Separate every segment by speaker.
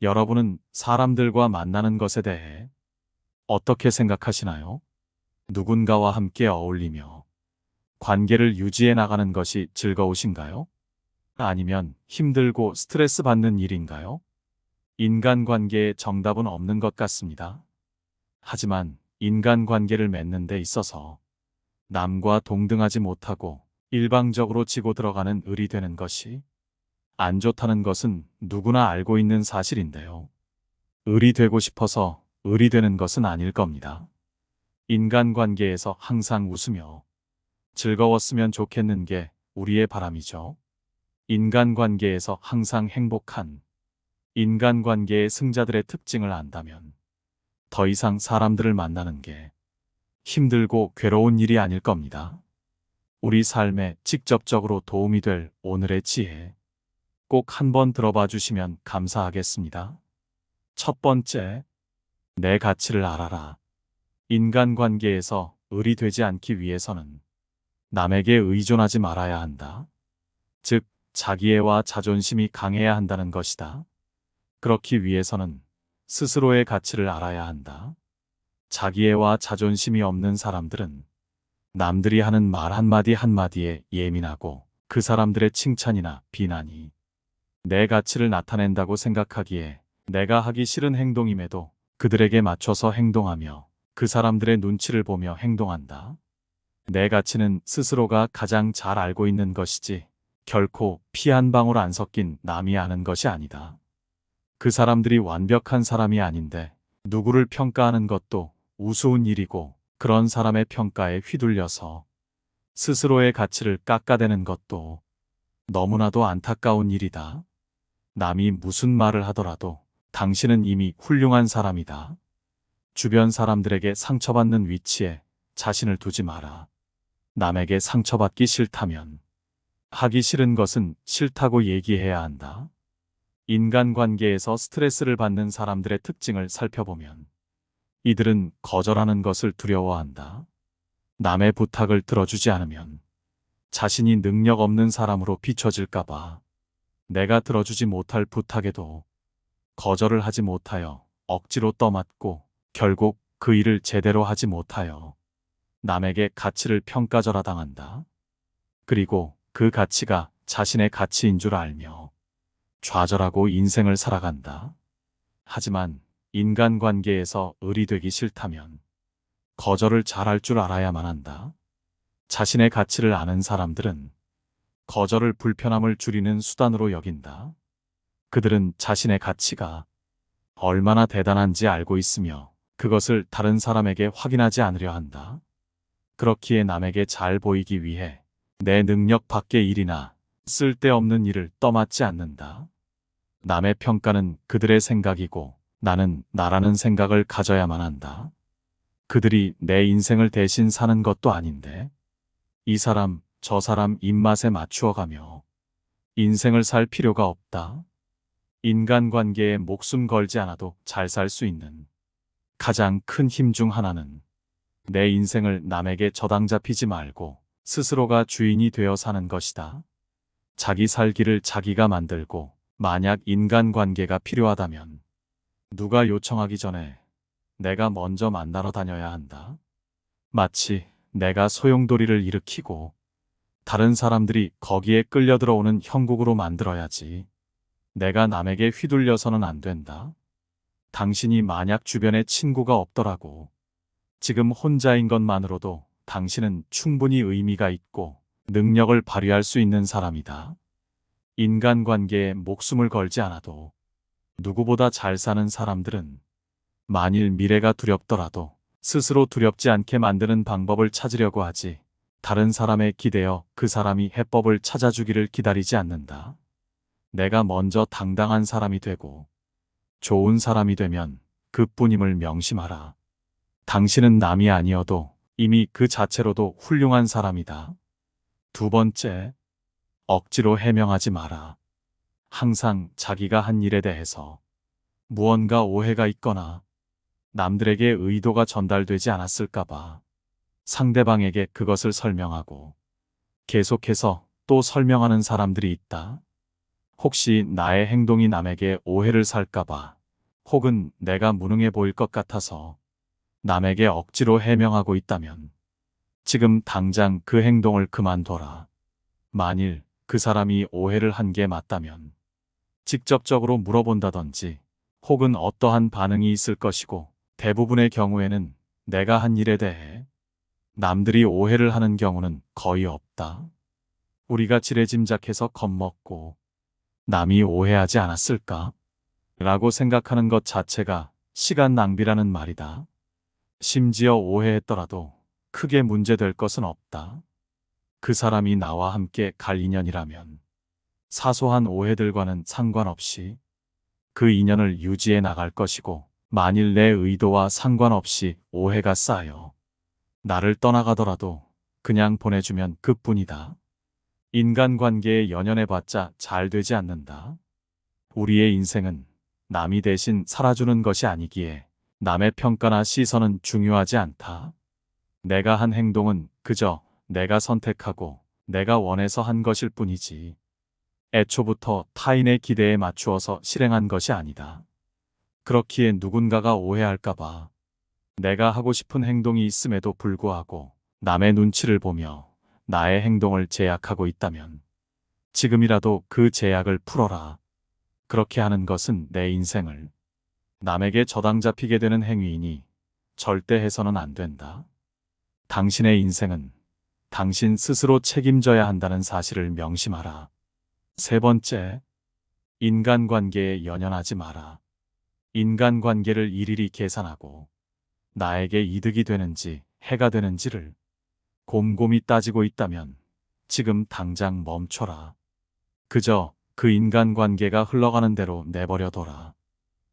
Speaker 1: 여러분은 사람들과 만나는 것에 대해 어떻게 생각하시나요? 누군가와 함께 어울리며 관계를 유지해 나가는 것이 즐거우신가요? 아니면 힘들고 스트레스 받는 일인가요? 인간관계에 정답은 없는 것 같습니다. 하지만 인간관계를 맺는 데 있어서 남과 동등하지 못하고 일방적으로 지고 들어가는 을이 되는 것이 안 좋다는 것은 누구나 알고 있는 사실인데요. 을이 되고 싶어서 을이 되는 것은 아닐 겁니다. 인간관계에서 항상 웃으며 즐거웠으면 좋겠는 게 우리의 바람이죠. 인간관계에서 항상 행복한 인간관계의 승자들의 특징을 안다면 더 이상 사람들을 만나는 게 힘들고 괴로운 일이 아닐 겁니다. 우리 삶에 직접적으로 도움이 될 오늘의 지혜 꼭 한번 들어봐 주시면 감사하겠습니다. 첫 번째, 내 가치를 알아라. 인간관계에서 을이 되지 않기 위해서는 남에게 의존하지 말아야 한다. 즉, 자기애와 자존심이 강해야 한다는 것이다. 그렇기 위해서는 스스로의 가치를 알아야 한다. 자기애와 자존심이 없는 사람들은 남들이 하는 말 한마디 한마디에 예민하고 그 사람들의 칭찬이나 비난이 내 가치를 나타낸다고 생각하기에 내가 하기 싫은 행동임에도 그들에게 맞춰서 행동하며 그 사람들의 눈치를 보며 행동한다. 내 가치는 스스로가 가장 잘 알고 있는 것이지 결코 피 한 방울 안 섞인 남이 아는 것이 아니다. 그 사람들이 완벽한 사람이 아닌데 누구를 평가하는 것도 우스운 일이고 그런 사람의 평가에 휘둘려서 스스로의 가치를 깎아대는 것도 너무나도 안타까운 일이다. 남이 무슨 말을 하더라도 당신은 이미 훌륭한 사람이다. 주변 사람들에게 상처받는 위치에 자신을 두지 마라. 남에게 상처받기 싫다면 하기 싫은 것은 싫다고 얘기해야 한다. 인간관계에서 스트레스를 받는 사람들의 특징을 살펴보면 이들은 거절하는 것을 두려워한다. 남의 부탁을 들어주지 않으면 자신이 능력 없는 사람으로 비춰질까봐 내가 들어주지 못할 부탁에도 거절을 하지 못하여 억지로 떠맡고 결국 그 일을 제대로 하지 못하여 남에게 가치를 평가절하당한다. 그리고 그 가치가 자신의 가치인 줄 알며 좌절하고 인생을 살아간다. 하지만 인간관계에서 을이 되기 싫다면 거절을 잘할 줄 알아야만 한다. 자신의 가치를 아는 사람들은 거절을 불편함을 줄이는 수단으로 여긴다. 그들은 자신의 가치가 얼마나 대단한지 알고 있으며 그것을 다른 사람에게 확인하지 않으려 한다. 그렇기에 남에게 잘 보이기 위해 내 능력 밖의 일이나 쓸데없는 일을 떠맡지 않는다. 남의 평가는 그들의 생각이고 나는 나라는 생각을 가져야만 한다. 그들이 내 인생을 대신 사는 것도 아닌데 이 사람 저 사람 입맛에 맞추어가며 인생을 살 필요가 없다. 인간관계에 목숨 걸지 않아도 잘 살 수 있는 가장 큰 힘 중 하나는 내 인생을 남에게 저당 잡히지 말고 스스로가 주인이 되어 사는 것이다. 자기 살기를 자기가 만들고 만약 인간관계가 필요하다면 누가 요청하기 전에 내가 먼저 만나러 다녀야 한다. 마치 내가 소용돌이를 일으키고 다른 사람들이 거기에 끌려 들어오는 형국으로 만들어야지. 내가 남에게 휘둘려서는 안 된다. 당신이 만약 주변에 친구가 없더라고. 지금 혼자인 것만으로도 당신은 충분히 의미가 있고 능력을 발휘할 수 있는 사람이다. 인간관계에 목숨을 걸지 않아도 누구보다 잘 사는 사람들은 만일 미래가 두렵더라도 스스로 두렵지 않게 만드는 방법을 찾으려고 하지 다른 사람에 기대어 그 사람이 해법을 찾아주기를 기다리지 않는다. 내가 먼저 당당한 사람이 되고 좋은 사람이 되면 그뿐임을 명심하라. 당신은 남이 아니어도 이미 그 자체로도 훌륭한 사람이다. 두 번째, 억지로 해명하지 마라. 항상 자기가 한 일에 대해서 무언가 오해가 있거나 남들에게 의도가 전달되지 않았을까봐 상대방에게 그것을 설명하고 계속해서 또 설명하는 사람들이 있다. 혹시 나의 행동이 남에게 오해를 살까봐, 혹은 내가 무능해 보일 것 같아서 남에게 억지로 해명하고 있다면 지금 당장 그 행동을 그만둬라. 만일 그 사람이 오해를 한 게 맞다면 직접적으로 물어본다든지 혹은 어떠한 반응이 있을 것이고, 대부분의 경우에는 내가 한 일에 대해 남들이 오해를 하는 경우는 거의 없다. 우리가 지레짐작해서 겁먹고 남이 오해하지 않았을까? 라고 생각하는 것 자체가 시간 낭비라는 말이다. 심지어 오해했더라도 크게 문제될 것은 없다. 그 사람이 나와 함께 갈 인연이라면 사소한 오해들과는 상관없이 그 인연을 유지해 나갈 것이고, 만일 내 의도와 상관없이 오해가 쌓여 나를 떠나가더라도 그냥 보내주면 그뿐이다. 인간관계에 연연해봤자 잘 되지 않는다. 우리의 인생은 남이 대신 살아주는 것이 아니기에 남의 평가나 시선은 중요하지 않다. 내가 한 행동은 그저 내가 선택하고 내가 원해서 한 것일 뿐이지, 애초부터 타인의 기대에 맞추어서 실행한 것이 아니다. 그렇기에 누군가가 오해할까봐 내가 하고 싶은 행동이 있음에도 불구하고 남의 눈치를 보며 나의 행동을 제약하고 있다면 지금이라도 그 제약을 풀어라. 그렇게 하는 것은 내 인생을 남에게 저당 잡히게 되는 행위이니 절대 해서는 안 된다. 당신의 인생은 당신 스스로 책임져야 한다는 사실을 명심하라. 세 번째, 인간관계에 연연하지 마라. 인간관계를 일일이 계산하고 나에게 이득이 되는지 해가 되는지를 곰곰이 따지고 있다면 지금 당장 멈춰라. 그저 그 인간관계가 흘러가는 대로 내버려둬라.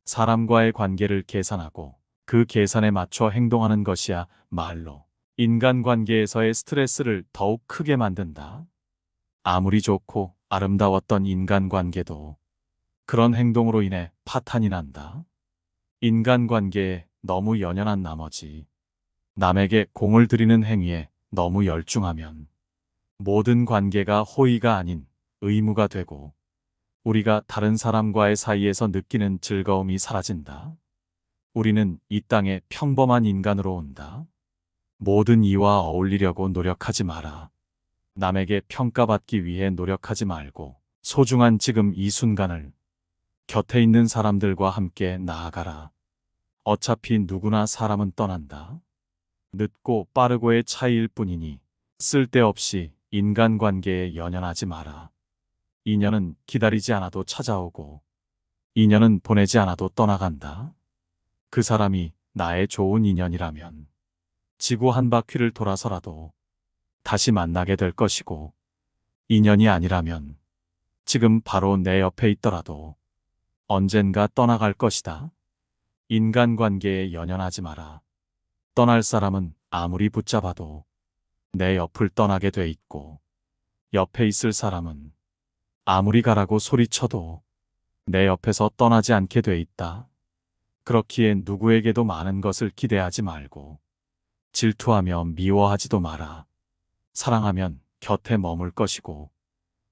Speaker 1: 사람과의 관계를 계산하고 그 계산에 맞춰 행동하는 것이야 말로 인간관계에서의 스트레스를 더욱 크게 만든다. 아무리 좋고 아름다웠던 인간관계도 그런 행동으로 인해 파탄이 난다. 인간관계에 너무 연연한 나머지 남에게 공을 들이는 행위에 너무 열중하면 모든 관계가 호의가 아닌 의무가 되고 우리가 다른 사람과의 사이에서 느끼는 즐거움이 사라진다. 우리는 이 땅에 평범한 인간으로 온다. 모든 이와 어울리려고 노력하지 마라. 남에게 평가받기 위해 노력하지 말고 소중한 지금 이 순간을 곁에 있는 사람들과 함께 나아가라. 어차피 누구나 사람은 떠난다. 늦고 빠르고의 차이일 뿐이니 쓸데없이 인간관계에 연연하지 마라. 인연은 기다리지 않아도 찾아오고 인연은 보내지 않아도 떠나간다. 그 사람이 나의 좋은 인연이라면 지구 한 바퀴를 돌아서라도 다시 만나게 될 것이고, 인연이 아니라면 지금 바로 내 옆에 있더라도 언젠가 떠나갈 것이다. 인간관계에 연연하지 마라. 떠날 사람은 아무리 붙잡아도 내 옆을 떠나게 돼 있고, 옆에 있을 사람은 아무리 가라고 소리쳐도 내 옆에서 떠나지 않게 돼 있다. 그렇기에 누구에게도 많은 것을 기대하지 말고 질투하며 미워하지도 마라. 사랑하면 곁에 머물 것이고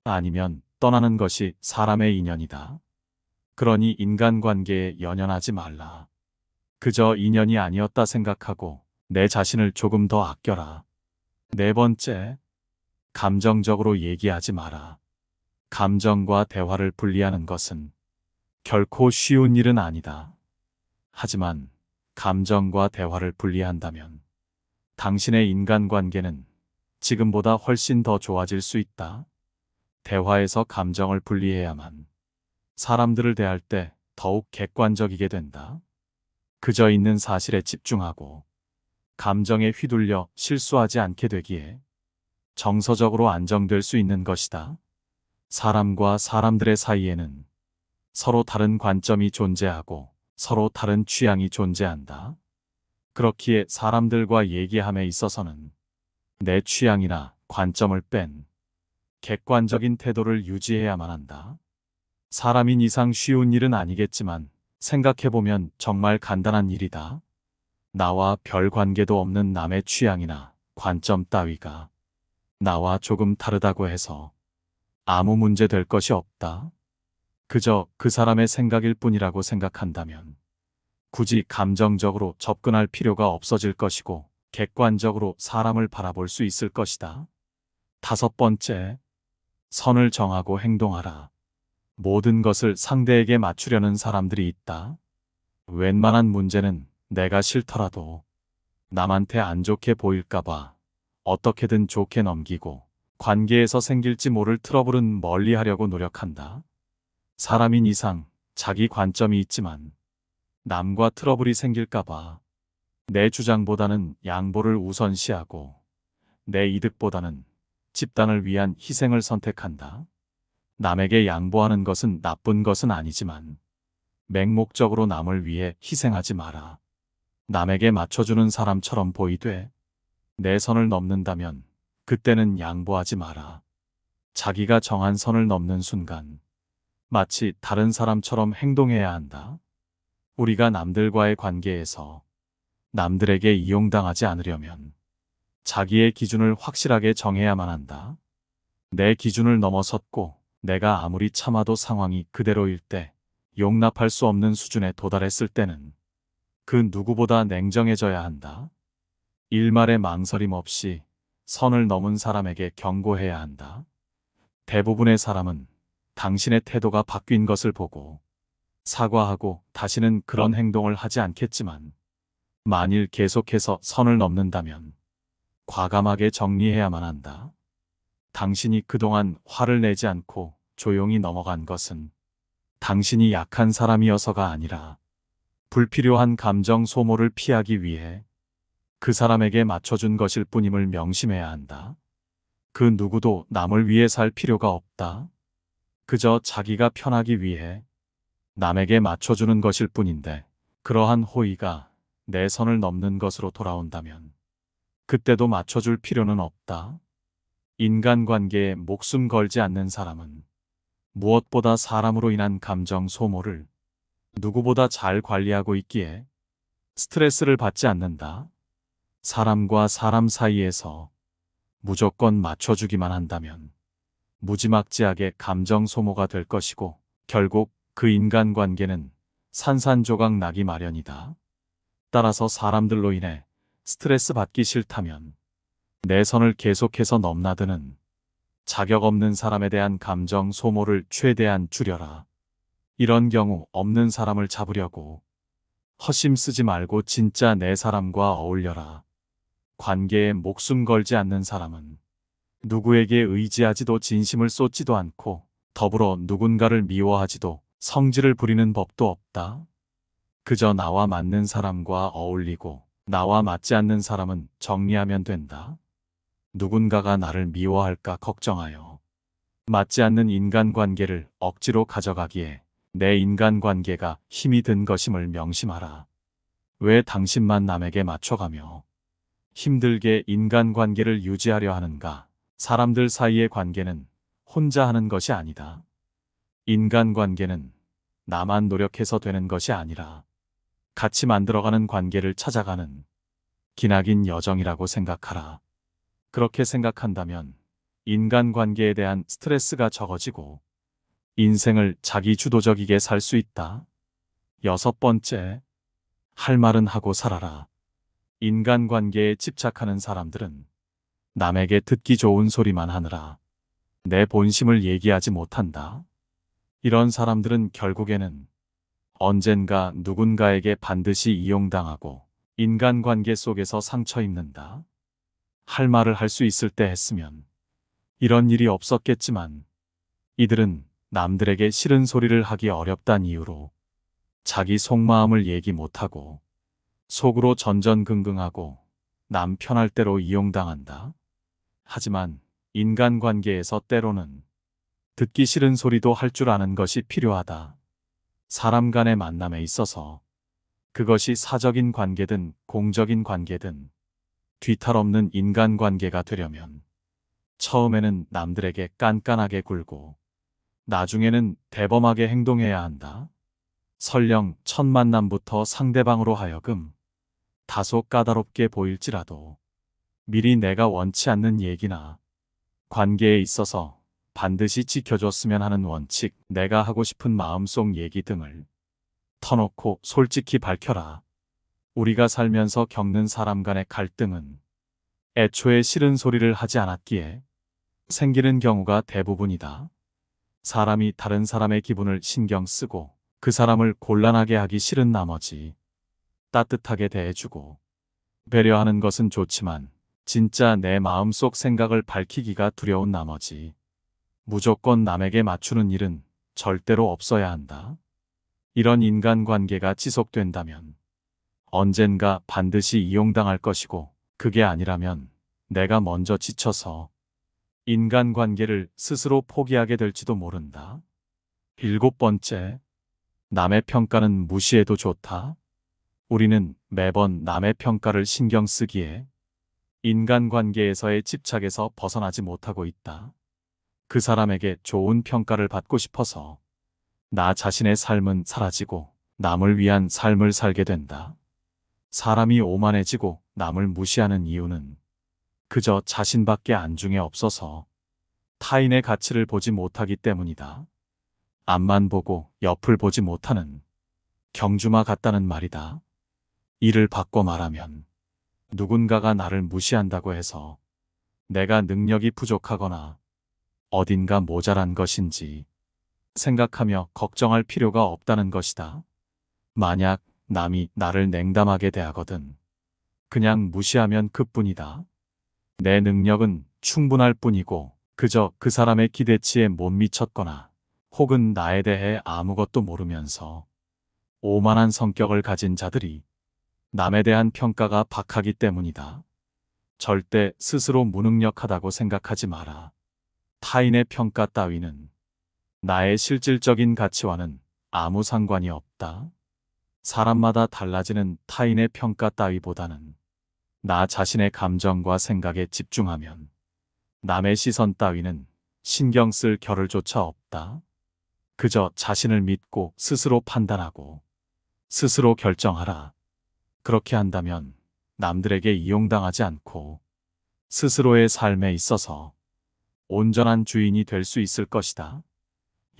Speaker 1: 아니면 떠나는 것이 사람의 인연이다. 그러니 인간관계에 연연하지 말라. 그저 인연이 아니었다 생각하고 내 자신을 조금 더 아껴라. 네 번째, 감정적으로 얘기하지 마라. 감정과 대화를 분리하는 것은 결코 쉬운 일은 아니다. 하지만 감정과 대화를 분리한다면 당신의 인간관계는 지금보다 훨씬 더 좋아질 수 있다. 대화에서 감정을 분리해야만 사람들을 대할 때 더욱 객관적이게 된다. 그저 있는 사실에 집중하고 감정에 휘둘려 실수하지 않게 되기에 정서적으로 안정될 수 있는 것이다. 사람과 사람들의 사이에는 서로 다른 관점이 존재하고 서로 다른 취향이 존재한다. 그렇기에 사람들과 얘기함에 있어서는 내 취향이나 관점을 뺀 객관적인 태도를 유지해야만 한다. 사람인 이상 쉬운 일은 아니겠지만 생각해보면 정말 간단한 일이다. 나와 별 관계도 없는 남의 취향이나 관점 따위가 나와 조금 다르다고 해서 아무 문제 될 것이 없다. 그저 그 사람의 생각일 뿐이라고 생각한다면 굳이 감정적으로 접근할 필요가 없어질 것이고 객관적으로 사람을 바라볼 수 있을 것이다. 다섯 번째, 선을 정하고 행동하라. 모든 것을 상대에게 맞추려는 사람들이 있다. 웬만한 문제는 내가 싫더라도 남한테 안 좋게 보일까봐 어떻게든 좋게 넘기고 관계에서 생길지 모를 트러블은 멀리 하려고 노력한다. 사람인 이상 자기 관점이 있지만 남과 트러블이 생길까봐 내 주장보다는 양보를 우선시하고 내 이득보다는 집단을 위한 희생을 선택한다. 남에게 양보하는 것은 나쁜 것은 아니지만 맹목적으로 남을 위해 희생하지 마라. 남에게 맞춰주는 사람처럼 보이되 내 선을 넘는다면 그때는 양보하지 마라. 자기가 정한 선을 넘는 순간 마치 다른 사람처럼 행동해야 한다. 우리가 남들과의 관계에서 남들에게 이용당하지 않으려면 자기의 기준을 확실하게 정해야만 한다. 내 기준을 넘어섰고 내가 아무리 참아도 상황이 그대로일 때, 용납할 수 없는 수준에 도달했을 때는 그 누구보다 냉정해져야 한다. 일말의 망설임 없이 선을 넘은 사람에게 경고해야 한다. 대부분의 사람은 당신의 태도가 바뀐 것을 보고 사과하고 다시는 그런 행동을 하지 않겠지만 만일 계속해서 선을 넘는다면 과감하게 정리해야만 한다. 당신이 그동안 화를 내지 않고 조용히 넘어간 것은 당신이 약한 사람이어서가 아니라 불필요한 감정 소모를 피하기 위해 그 사람에게 맞춰준 것일 뿐임을 명심해야 한다. 그 누구도 남을 위해 살 필요가 없다. 그저 자기가 편하기 위해 남에게 맞춰주는 것일 뿐인데 그러한 호의가 내 선을 넘는 것으로 돌아온다면 그때도 맞춰줄 필요는 없다. 인간관계에 목숨 걸지 않는 사람은 무엇보다 사람으로 인한 감정 소모를 누구보다 잘 관리하고 있기에 스트레스를 받지 않는다. 사람과 사람 사이에서 무조건 맞춰주기만 한다면 무지막지하게 감정 소모가 될 것이고 결국 그 인간관계는 산산조각 나기 마련이다. 따라서 사람들로 인해 스트레스 받기 싫다면 내 선을 계속해서 넘나드는 자격 없는 사람에 대한 감정 소모를 최대한 줄여라. 이런 경우 없는 사람을 잡으려고 허심 쓰지 말고 진짜 내 사람과 어울려라. 관계에 목숨 걸지 않는 사람은 누구에게 의지하지도 진심을 쏟지도 않고 더불어 누군가를 미워하지도 성질을 부리는 법도 없다. 그저 나와 맞는 사람과 어울리고 나와 맞지 않는 사람은 정리하면 된다. 누군가가 나를 미워할까 걱정하여 맞지 않는 인간관계를 억지로 가져가기에 내 인간관계가 힘이 든 것임을 명심하라. 왜 당신만 남에게 맞춰가며 힘들게 인간관계를 유지하려 하는가? 사람들 사이의 관계는 혼자 하는 것이 아니다. 인간관계는 나만 노력해서 되는 것이 아니라 같이 만들어가는 관계를 찾아가는 기나긴 여정이라고 생각하라. 그렇게 생각한다면 인간관계에 대한 스트레스가 적어지고 인생을 자기주도적이게 살 수 있다. 여섯 번째, 할 말은 하고 살아라. 인간관계에 집착하는 사람들은 남에게 듣기 좋은 소리만 하느라 내 본심을 얘기하지 못한다. 이런 사람들은 결국에는 언젠가 누군가에게 반드시 이용당하고 인간관계 속에서 상처 입는다. 할 말을 할 수 있을 때 했으면 이런 일이 없었겠지만 이들은 남들에게 싫은 소리를 하기 어렵단 이유로 자기 속마음을 얘기 못하고 속으로 전전긍긍하고 남 편할 대로 이용당한다. 하지만 인간관계에서 때로는 듣기 싫은 소리도 할 줄 아는 것이 필요하다. 사람 간의 만남에 있어서 그것이 사적인 관계든 공적인 관계든 뒤탈 없는 인간관계가 되려면 처음에는 남들에게 깐깐하게 굴고 나중에는 대범하게 행동해야 한다. 설령 첫 만남부터 상대방으로 하여금 다소 까다롭게 보일지라도 미리 내가 원치 않는 얘기나 관계에 있어서 반드시 지켜줬으면 하는 원칙, 내가 하고 싶은 마음속 얘기 등을 터놓고 솔직히 밝혀라. 우리가 살면서 겪는 사람 간의 갈등은 애초에 싫은 소리를 하지 않았기에 생기는 경우가 대부분이다. 사람이 다른 사람의 기분을 신경 쓰고 그 사람을 곤란하게 하기 싫은 나머지 따뜻하게 대해주고 배려하는 것은 좋지만 진짜 내 마음속 생각을 밝히기가 두려운 나머지 무조건 남에게 맞추는 일은 절대로 없어야 한다. 이런 인간관계가 지속된다면 언젠가 반드시 이용당할 것이고 그게 아니라면 내가 먼저 지쳐서 인간관계를 스스로 포기하게 될지도 모른다. 7번째, 남의 평가는 무시해도 좋다. 우리는 매번 남의 평가를 신경 쓰기에 인간관계에서의 집착에서 벗어나지 못하고 있다. 그 사람에게 좋은 평가를 받고 싶어서 나 자신의 삶은 사라지고 남을 위한 삶을 살게 된다. 사람이 오만해지고 남을 무시하는 이유는 그저 자신밖에 안중에 없어서 타인의 가치를 보지 못하기 때문이다. 앞만 보고 옆을 보지 못하는 경주마 같다는 말이다. 이를 바꿔 말하면 누군가가 나를 무시한다고 해서 내가 능력이 부족하거나 어딘가 모자란 것인지 생각하며 걱정할 필요가 없다는 것이다. 만약 남이 나를 냉담하게 대하거든 그냥 무시하면 그뿐이다. 내 능력은 충분할 뿐이고 그저 그 사람의 기대치에 못 미쳤거나 혹은 나에 대해 아무것도 모르면서 오만한 성격을 가진 자들이 남에 대한 평가가 박하기 때문이다. 절대 스스로 무능력하다고 생각하지 마라. 타인의 평가 따위는 나의 실질적인 가치와는 아무 상관이 없다. 사람마다 달라지는 타인의 평가 따위보다는 나 자신의 감정과 생각에 집중하면 남의 시선 따위는 신경 쓸 겨를조차 없다. 그저 자신을 믿고 스스로 판단하고 스스로 결정하라. 그렇게 한다면 남들에게 이용당하지 않고 스스로의 삶에 있어서 온전한 주인이 될 수 있을 것이다.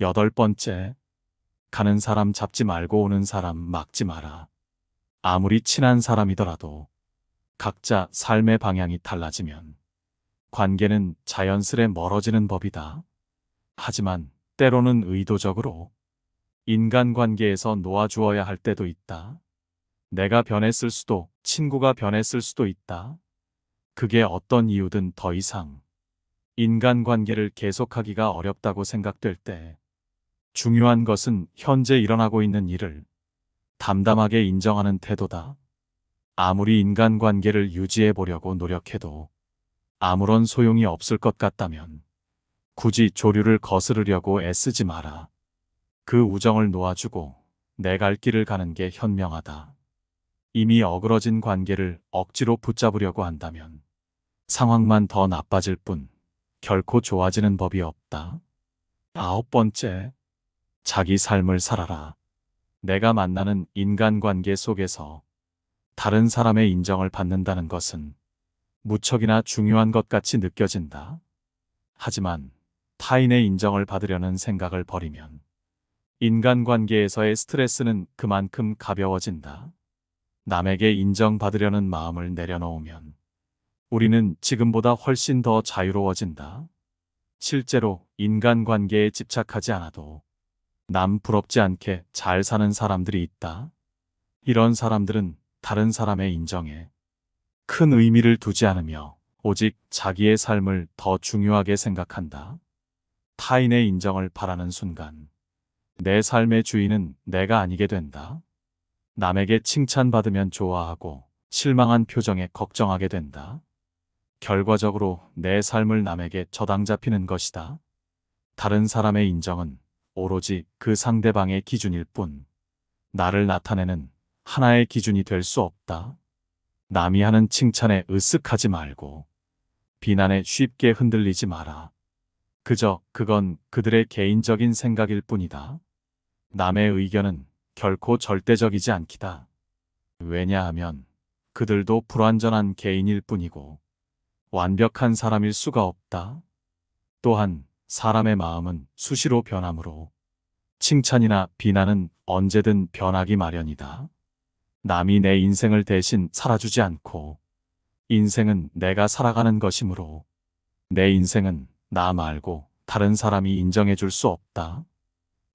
Speaker 1: 8번째, 가는 사람 잡지 말고 오는 사람 막지 마라. 아무리 친한 사람이더라도 각자 삶의 방향이 달라지면 관계는 자연스레 멀어지는 법이다. 하지만 때로는 의도적으로 인간관계에서 놓아주어야 할 때도 있다. 내가 변했을 수도 친구가 변했을 수도 있다. 그게 어떤 이유든 더 이상 인간관계를 계속하기가 어렵다고 생각될 때 중요한 것은 현재 일어나고 있는 일을 담담하게 인정하는 태도다. 아무리 인간관계를 유지해 보려고 노력해도 아무런 소용이 없을 것 같다면 굳이 조류를 거스르려고 애쓰지 마라. 그 우정을 놓아주고 내 갈 길을 가는 게 현명하다. 이미 어그러진 관계를 억지로 붙잡으려고 한다면 상황만 더 나빠질 뿐 결코 좋아지는 법이 없다. 9번째, 자기 삶을 살아라. 내가 만나는 인간관계 속에서 다른 사람의 인정을 받는다는 것은 무척이나 중요한 것 같이 느껴진다. 하지만 타인의 인정을 받으려는 생각을 버리면 인간관계에서의 스트레스는 그만큼 가벼워진다. 남에게 인정받으려는 마음을 내려놓으면 우리는 지금보다 훨씬 더 자유로워진다. 실제로 인간관계에 집착하지 않아도 남 부럽지 않게 잘 사는 사람들이 있다. 이런 사람들은 다른 사람의 인정에 큰 의미를 두지 않으며 오직 자기의 삶을 더 중요하게 생각한다. 타인의 인정을 바라는 순간 내 삶의 주인은 내가 아니게 된다. 남에게 칭찬받으면 좋아하고 실망한 표정에 걱정하게 된다. 결과적으로 내 삶을 남에게 저당 잡히는 것이다. 다른 사람의 인정은 오로지 그 상대방의 기준일 뿐 나를 나타내는 하나의 기준이 될 수 없다. 남이 하는 칭찬에 으쓱하지 말고 비난에 쉽게 흔들리지 마라. 그저 그건 그들의 개인적인 생각일 뿐이다. 남의 의견은 결코 절대적이지 않기다. 왜냐하면 그들도 불완전한 개인일 뿐이고 완벽한 사람일 수가 없다. 또한 사람의 마음은 수시로 변하므로 칭찬이나 비난은 언제든 변하기 마련이다. 남이 내 인생을 대신 살아주지 않고 인생은 내가 살아가는 것이므로 내 인생은 나 말고 다른 사람이 인정해 줄 수 없다.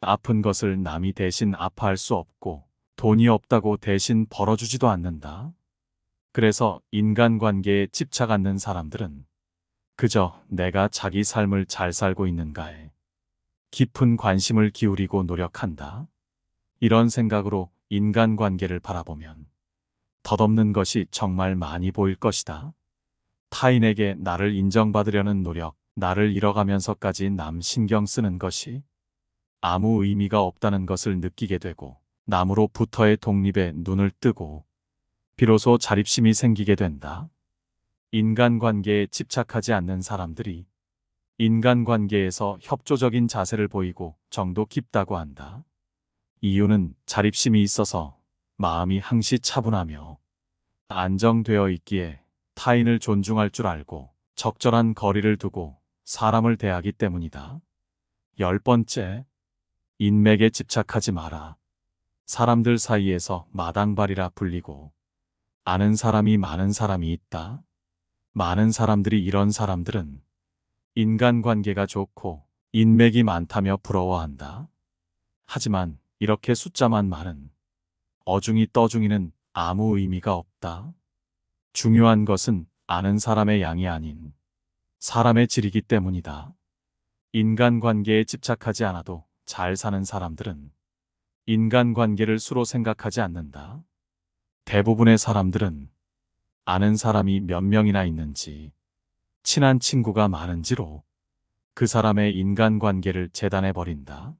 Speaker 1: 아픈 것을 남이 대신 아파할 수 없고 돈이 없다고 대신 벌어주지도 않는다. 그래서 인간관계에 집착 않는 사람들은 그저 내가 자기 삶을 잘 살고 있는가에 깊은 관심을 기울이고 노력한다. 이런 생각으로 인간관계를 바라보면 덧없는 것이 정말 많이 보일 것이다. 타인에게 나를 인정받으려는 노력, 나를 잃어가면서까지 남 신경 쓰는 것이 아무 의미가 없다는 것을 느끼게 되고 남으로부터의 독립에 눈을 뜨고 비로소 자립심이 생기게 된다. 인간관계에 집착하지 않는 사람들이 인간관계에서 협조적인 자세를 보이고 정도 깊다고 한다. 이유는 자립심이 있어서 마음이 항시 차분하며 안정되어 있기에 타인을 존중할 줄 알고 적절한 거리를 두고 사람을 대하기 때문이다. 10번째, 인맥에 집착하지 마라. 사람들 사이에서 마당발이라 불리고 아는 사람이 많은 사람이 있다. 많은 사람들이 이런 사람들은 인간관계가 좋고 인맥이 많다며 부러워한다. 하지만 이렇게 숫자만 많은 어중이 떠중이는 아무 의미가 없다. 중요한 것은 아는 사람의 양이 아닌 사람의 질이기 때문이다. 인간관계에 집착하지 않아도 잘 사는 사람들은 인간관계를 수로 생각하지 않는다. 대부분의 사람들은 아는 사람이 몇 명이나 있는지, 친한 친구가 많은지로 그 사람의 인간관계를 재단해버린다.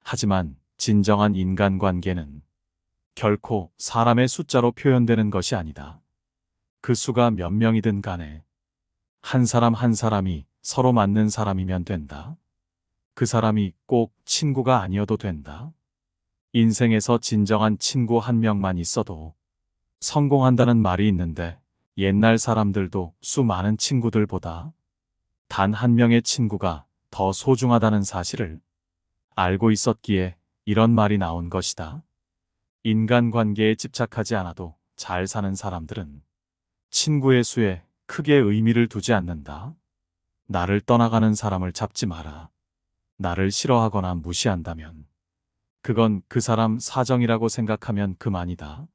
Speaker 1: 하지만 진정한 인간관계는 결코 사람의 숫자로 표현되는 것이 아니다. 그 수가 몇 명이든 간에 한 사람 한 사람이 서로 맞는 사람이면 된다. 그 사람이 꼭 친구가 아니어도 된다. 인생에서 진정한 친구 한 명만 있어도 성공한다는 말이 있는데 옛날 사람들도 수많은 친구들보다 단 한 명의 친구가 더 소중하다는 사실을 알고 있었기에 이런 말이 나온 것이다. 인간관계에 집착하지 않아도 잘 사는 사람들은 친구의 수에 크게 의미를 두지 않는다. 나를 떠나가는 사람을 잡지 마라. 나를 싫어하거나 무시한다면 그건 그 사람 사정이라고 생각하면 그만이다.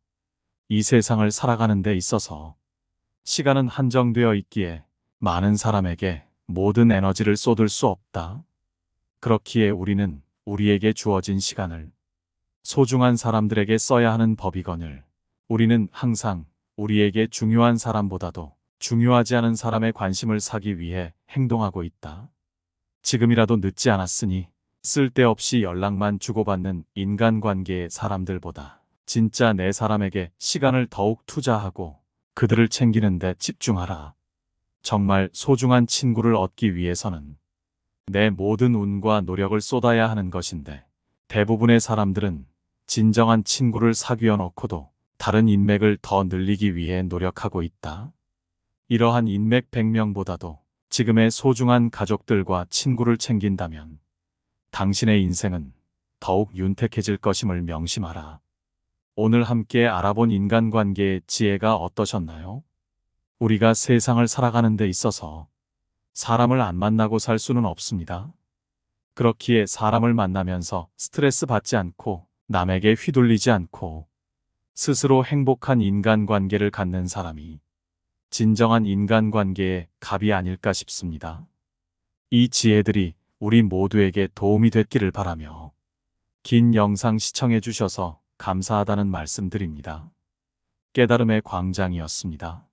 Speaker 1: 이 세상을 살아가는 데 있어서 시간은 한정되어 있기에 많은 사람에게 모든 에너지를 쏟을 수 없다. 그렇기에 우리는 우리에게 주어진 시간을 소중한 사람들에게 써야 하는 법이거늘 우리는 항상 우리에게 중요한 사람보다도 중요하지 않은 사람의 관심을 사기 위해 행동하고 있다. 지금이라도 늦지 않았으니 쓸데없이 연락만 주고받는 인간관계의 사람들보다 진짜 내 사람에게 시간을 더욱 투자하고 그들을 챙기는 데 집중하라. 정말 소중한 친구를 얻기 위해서는 내 모든 운과 노력을 쏟아야 하는 것인데 대부분의 사람들은 진정한 친구를 사귀어 놓고도 다른 인맥을 더 늘리기 위해 노력하고 있다. 이러한 인맥 100명보다도 지금의 소중한 가족들과 친구를 챙긴다면 당신의 인생은 더욱 윤택해질 것임을 명심하라. 오늘 함께 알아본 인간관계의 지혜가 어떠셨나요? 우리가 세상을 살아가는 데 있어서 사람을 안 만나고 살 수는 없습니다. 그렇기에 사람을 만나면서 스트레스 받지 않고 남에게 휘둘리지 않고 스스로 행복한 인간관계를 갖는 사람이 진정한 인간관계의 갑이 아닐까 싶습니다. 이 지혜들이 우리 모두에게 도움이 됐기를 바라며 긴 영상 시청해 주셔서 감사하다는 말씀드립니다. 깨달음의 광장이었습니다.